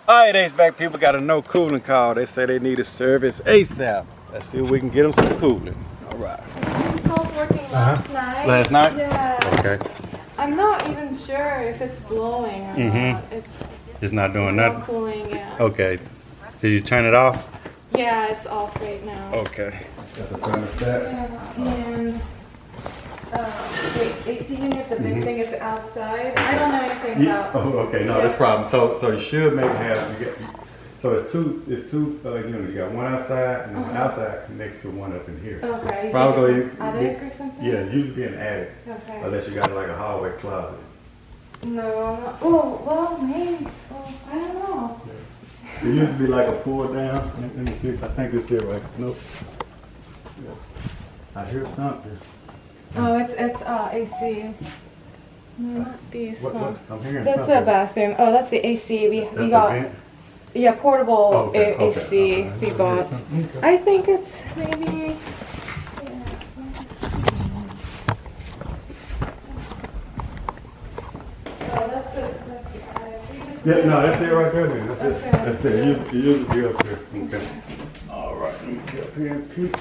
Alright, HVAC people got a no cooling call. They say they need a service ASAP. Let's see if we can get them some cooling. Alright. This was working last night. Last night? Yeah. Okay. I'm not even sure if it's blowing or not. It's not doing not nothing? cooling, yeah. Okay. Did you turn it off? Yeah, it's off right now. Okay. That's a thermostat. Yeah, and the AC unit, the big thing is outside. I don't know anything about. Oh, okay. No, that's problem. So you should maybe have. So it's two units. You got one outside and one outside next to one up in here. Okay. Probably attic or something. Yeah, usually an attic. Okay. Unless you got like a hallway closet. No, not. Oh, well, maybe. Oh, I don't know. Yeah. It used to be like a pull down. Let me see. I think it's here right. Nope. Yeah. I hear something. Oh, it's AC. No, not these. What? I'm hearing that's something. a bathroom. Oh, that's the AC. We That's got. the vent? Yeah, portable AC okay. we bought. Okay. I think it's maybe. Oh, that's the attic. Yeah, no, that's it right there. Then. That's it. Okay. That's it. You usually be up there. Okay. All right. Let me get up here and peek.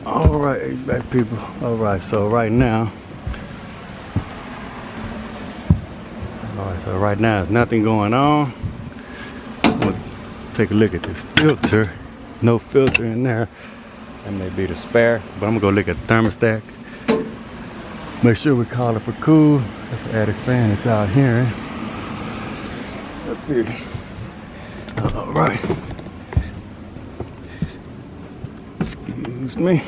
All right, HVAC people. All right, so right now, there's nothing going on. We'll take a look at this filter. No filter in there. That may be the spare, but I'm gonna go look at the thermostat. Make sure we call it for cool. That's an attic fan that's out here. Let's see. All right. Excuse me.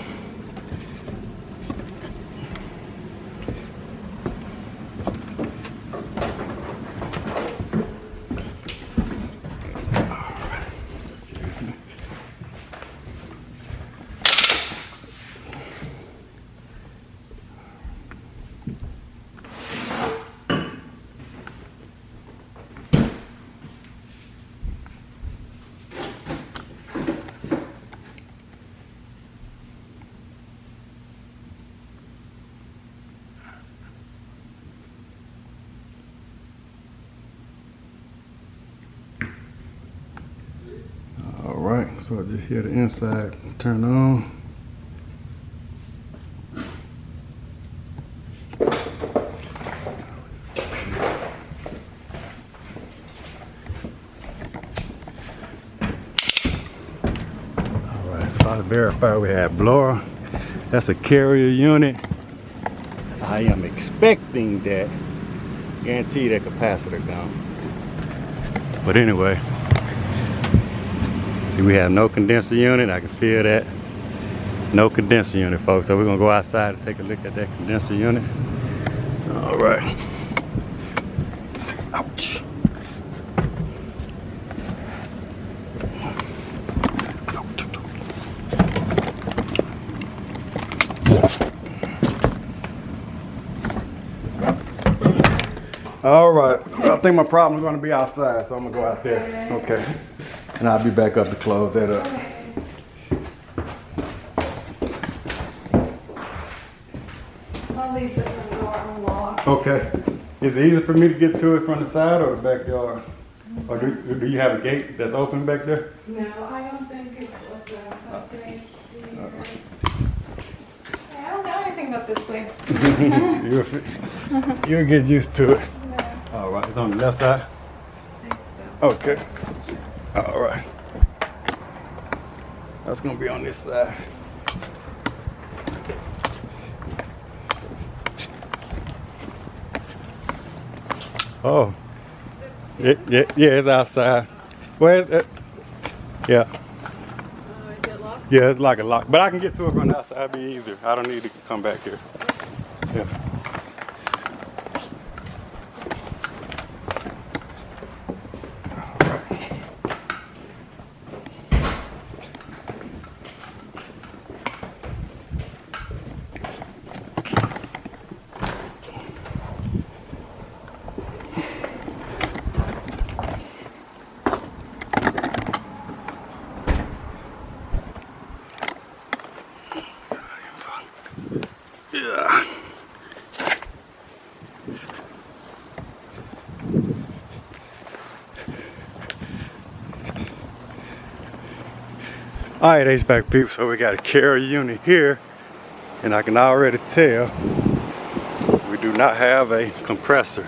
Alright, so I just hear the inside turn on. Alright, so I verified we have blower. That's a carrier unit. I am expecting that. Guarantee that capacitor gone. But anyway. See, we have no condenser unit. I can feel that. No condenser unit, folks. So we're gonna go outside and take a look at that condenser unit. All right. Ouch. All right. I think my problem is gonna be outside, so I'm gonna go out there. Okay. And I'll be back up to close that up. I'll leave the front door unlocked. Okay. Is it easier for me to get to it from the side or the backyard? Or do you have a gate that's open back there? No, I don't think it's open. That's right here. I don't know anything about this place. You'll get used to it. Yeah, All right. It's on the left side? I think so. Okay. All right. That's gonna be on this side. Oh. Yeah, it's outside. Where is it? Yeah. Is it locked? Yeah, it's like a lock. But I can get to it from the outside. It'd be easier. I don't need to come back here. Yeah. Alright, HVAC people, so we got a carrier unit here, and I can already tell we do not have a compressor.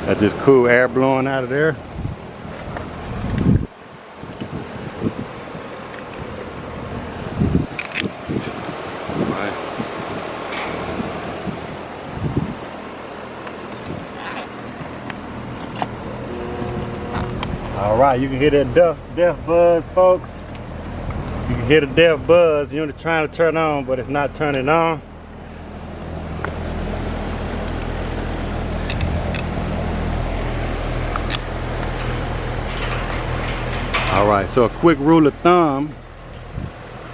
That's just cool air blowing out of there. Alright, you can hear that deaf buzz, folks. You can hear the deaf buzz. Unit trying to turn on, but it's not turning on. Alright, so a quick rule of thumb,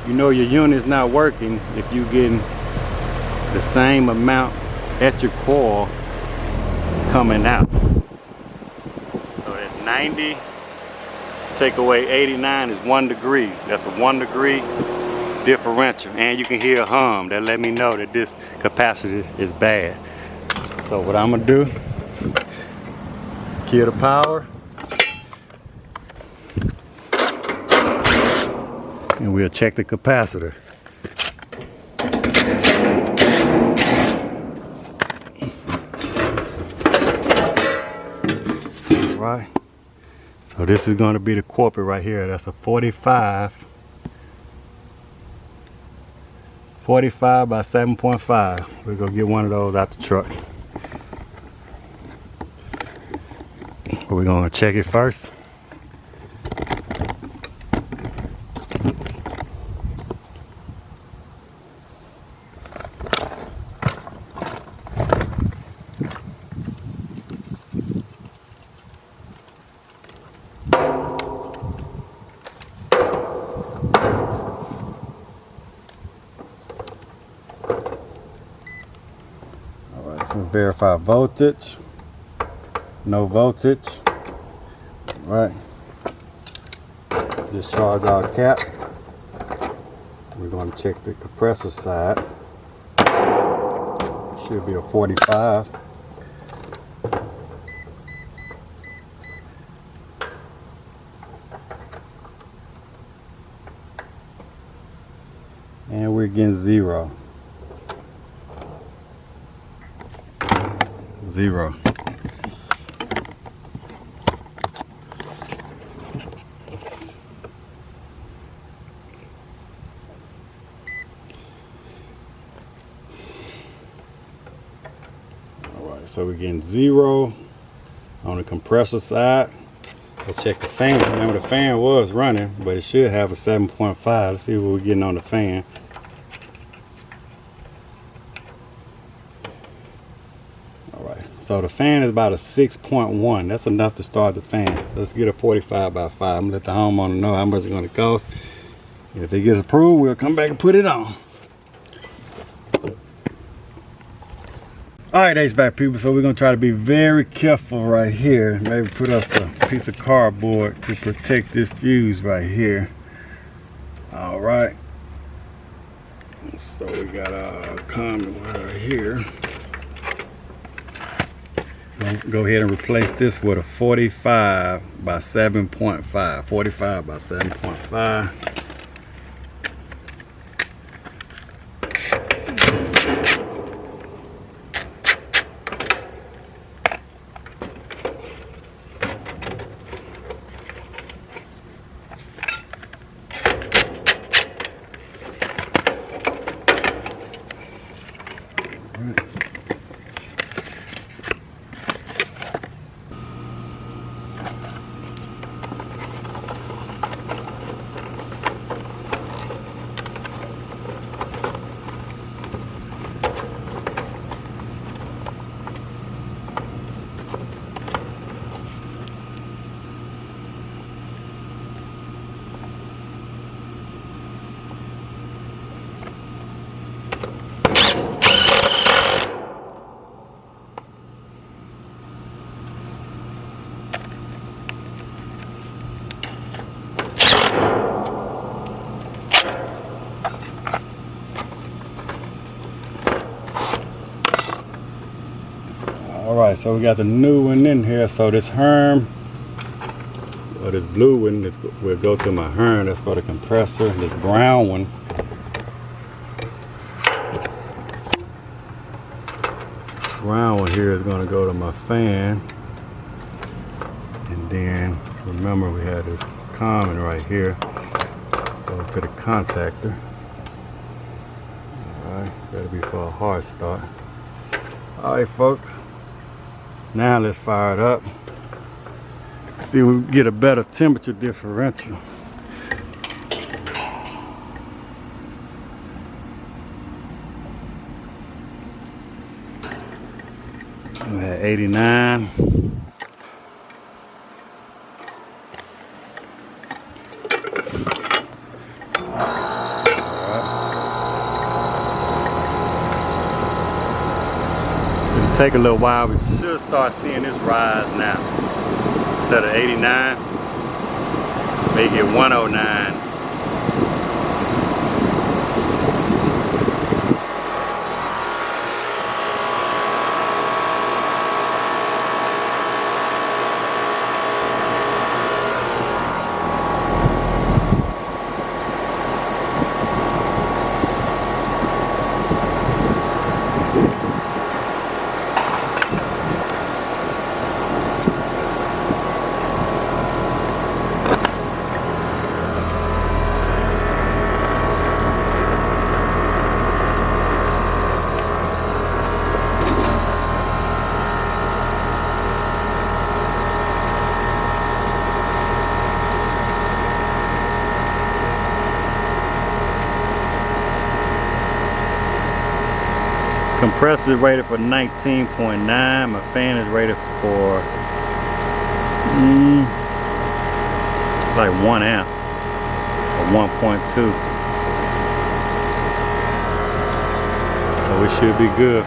you know your unit's not working if you're getting the same amount at your coil coming out. So that's 90, take away 89 is 1 degree. That's a 1 degree differential. And you can hear a hum that let me know that this capacitor is bad. So what I'm gonna do, kill the power, and we'll check the capacitor. Right. So this is going to be the corporate right here. That's a 45 by 7.5. We're gonna get one of those out the truck. But we're gonna check it first. So verify voltage, no voltage. Right. Discharge our cap. We're going to check the compressor side. Should be a 45. And we're getting 0. 0. Alright, so we're getting 0 on the compressor side. Let's check the fan. Remember the fan was running, but it should have a 7.5. Let's see what we're getting on the fan. So the fan is about a 6.1. That's enough to start the fan. So let's get a 45 by 5. I'm gonna let the homeowner know how much it's gonna cost. And if it gets approved, we'll come back and put it on. All right, HVAC people, so we're gonna try to be very careful right here. Maybe put us a piece of cardboard to protect this fuse right here. All right. So we got a common wire here. Go ahead and replace this with a 45 by 7.5. 45 by 7.5. Alright, so we got the new one in here. So this Herm Or this blue one will go to my horn. That's for the compressor. This brown one here is going to go to my fan. And then remember we had this common right here. Go to the contactor. Alright, that'll be for a hard start. Alright folks, now let's fire it up. See if we can get a better temperature differential. We had 89. It'll take a little while. We should start seeing this rise now. Instead of 89, make it 109. Compressor is rated for 19.9. My fan is rated for like 1 amp or 1.2. So it should be good.